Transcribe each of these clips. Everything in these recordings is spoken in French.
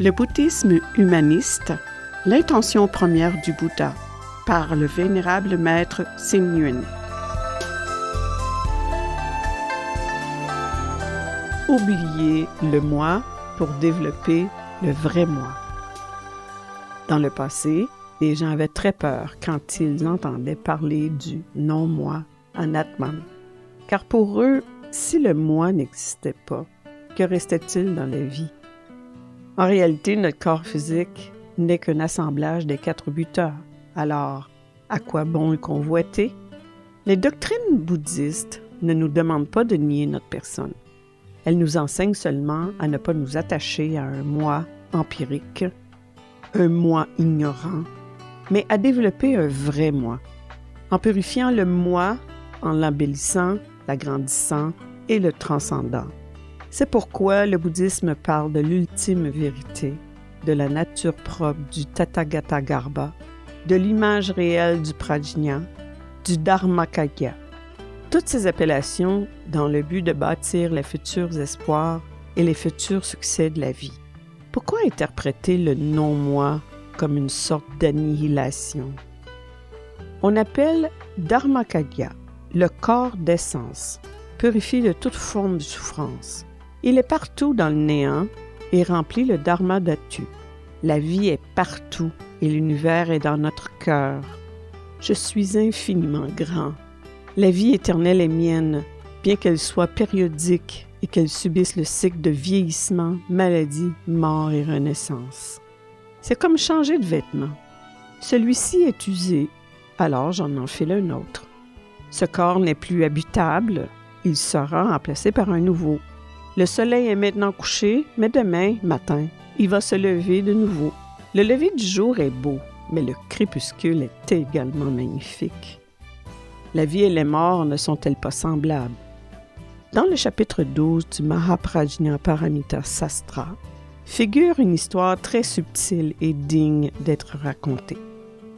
Le bouddhisme humaniste, l'intention première du Bouddha, par le vénérable maître Xing-Yun. Oublier le moi pour développer le vrai moi. Dans le passé, les gens avaient très peur quand ils entendaient parler du non-moi en Atman, car pour eux, si le moi n'existait pas, que restait-il dans la vie? En réalité, notre corps physique n'est qu'un assemblage des 4 buteurs. Alors, à quoi bon le convoiter? Les doctrines bouddhistes ne nous demandent pas de nier notre personne. Elles nous enseignent seulement à ne pas nous attacher à un moi empirique, un moi ignorant, mais à développer un vrai moi, en purifiant le moi, en l'embellissant, l'agrandissant et le transcendant. C'est pourquoi le bouddhisme parle de l'ultime vérité, de la nature propre du Tathagatagarbha, de l'image réelle du Prajna, du Dharmakaya. Toutes ces appellations dans le but de bâtir les futurs espoirs et les futurs succès de la vie. Pourquoi interpréter le non-moi comme une sorte d'annihilation? On appelle Dharmakaya le corps d'essence, purifié de toute forme de souffrance. Il est partout dans le néant et remplit le Dharma Dhatu. La vie est partout et l'univers est dans notre cœur. Je suis infiniment grand. La vie éternelle est mienne, bien qu'elle soit périodique et qu'elle subisse le cycle de vieillissement, maladie, mort et renaissance. C'est comme changer de vêtement. Celui-ci est usé, alors j'en enfile un autre. Ce corps n'est plus habitable, il sera remplacé par un nouveau. Le soleil est maintenant couché, mais demain matin, il va se lever de nouveau. Le lever du jour est beau, mais le crépuscule est également magnifique. La vie et les morts ne sont-elles pas semblables? Dans le chapitre 12 du Mahaprajnaparamita Sastra, figure une histoire très subtile et digne d'être racontée.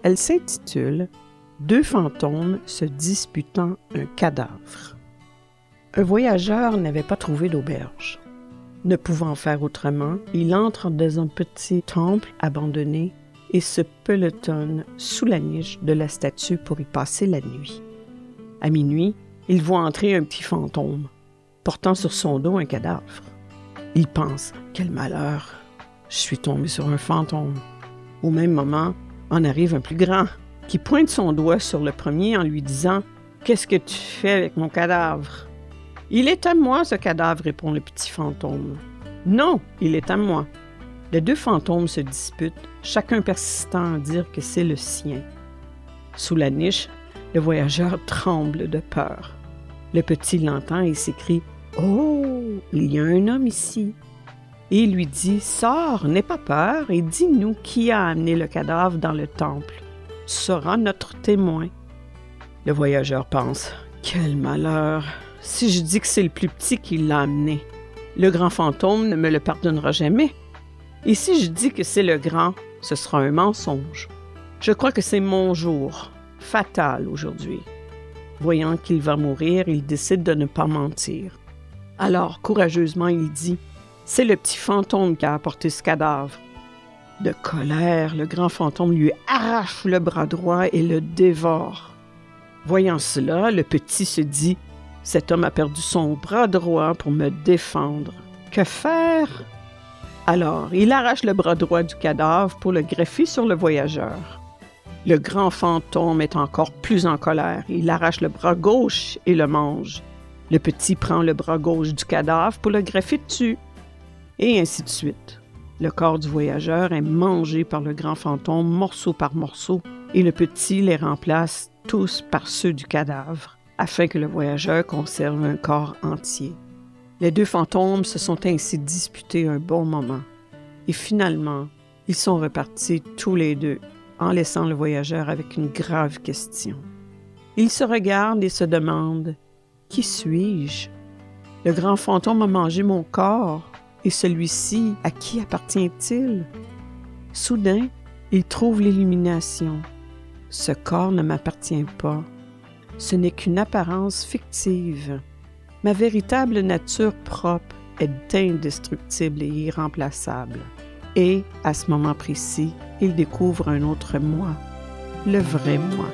Elle s'intitule « 2 fantômes se disputant un cadavre ». Un voyageur n'avait pas trouvé d'auberge. Ne pouvant faire autrement, il entre dans un petit temple abandonné et se pelotonne sous la niche de la statue pour y passer la nuit. À minuit, il voit entrer un petit fantôme, portant sur son dos un cadavre. Il pense « Quel malheur! Je suis tombé sur un fantôme. » Au même moment, en arrive un plus grand, qui pointe son doigt sur le premier en lui disant « Qu'est-ce que tu fais avec mon cadavre? » « Il est à moi, ce cadavre, répond le petit fantôme. « Non, il est à moi. » Les 2 fantômes se disputent, chacun persistant à dire que c'est le sien. Sous la niche, le voyageur tremble de peur. Le petit l'entend et s'écrie « Oh, il y a un homme ici. » Et il lui dit « Sors, n'aie pas peur et dis-nous qui a amené le cadavre dans le temple. Tu seras notre témoin. » Le voyageur pense « Quel malheur! Si je dis que c'est le plus petit qui l'a amené, le grand fantôme ne me le pardonnera jamais. Et si je dis que c'est le grand, ce sera un mensonge. Je crois que c'est mon jour, fatal aujourd'hui. » Voyant qu'il va mourir, il décide de ne pas mentir. Alors, courageusement, il dit « C'est le petit fantôme qui a apporté ce cadavre. » De colère, le grand fantôme lui arrache le bras droit et le dévore. Voyant cela, le petit se dit « Cet homme a perdu son bras droit pour me défendre. Que faire? » Alors, il arrache le bras droit du cadavre pour le greffer sur le voyageur. Le grand fantôme est encore plus en colère. Il arrache le bras gauche et le mange. Le petit prend le bras gauche du cadavre pour le greffer dessus. Et ainsi de suite. Le corps du voyageur est mangé par le grand fantôme morceau par morceau et le petit les remplace tous par ceux du cadavre, afin que le voyageur conserve un corps entier. Les 2 fantômes se sont ainsi disputés un bon moment. Et finalement, ils sont repartis tous les 2, en laissant le voyageur avec une grave question. Ils se regardent et se demandent « Qui suis-je? Le grand fantôme a mangé mon corps, et celui-ci, à qui appartient-il? » Soudain, ils trouvent l'illumination. Ce corps ne m'appartient pas. Ce n'est qu'une apparence fictive. Ma véritable nature propre est indestructible et irremplaçable. Et à ce moment précis, ils découvrent un autre moi, le vrai moi.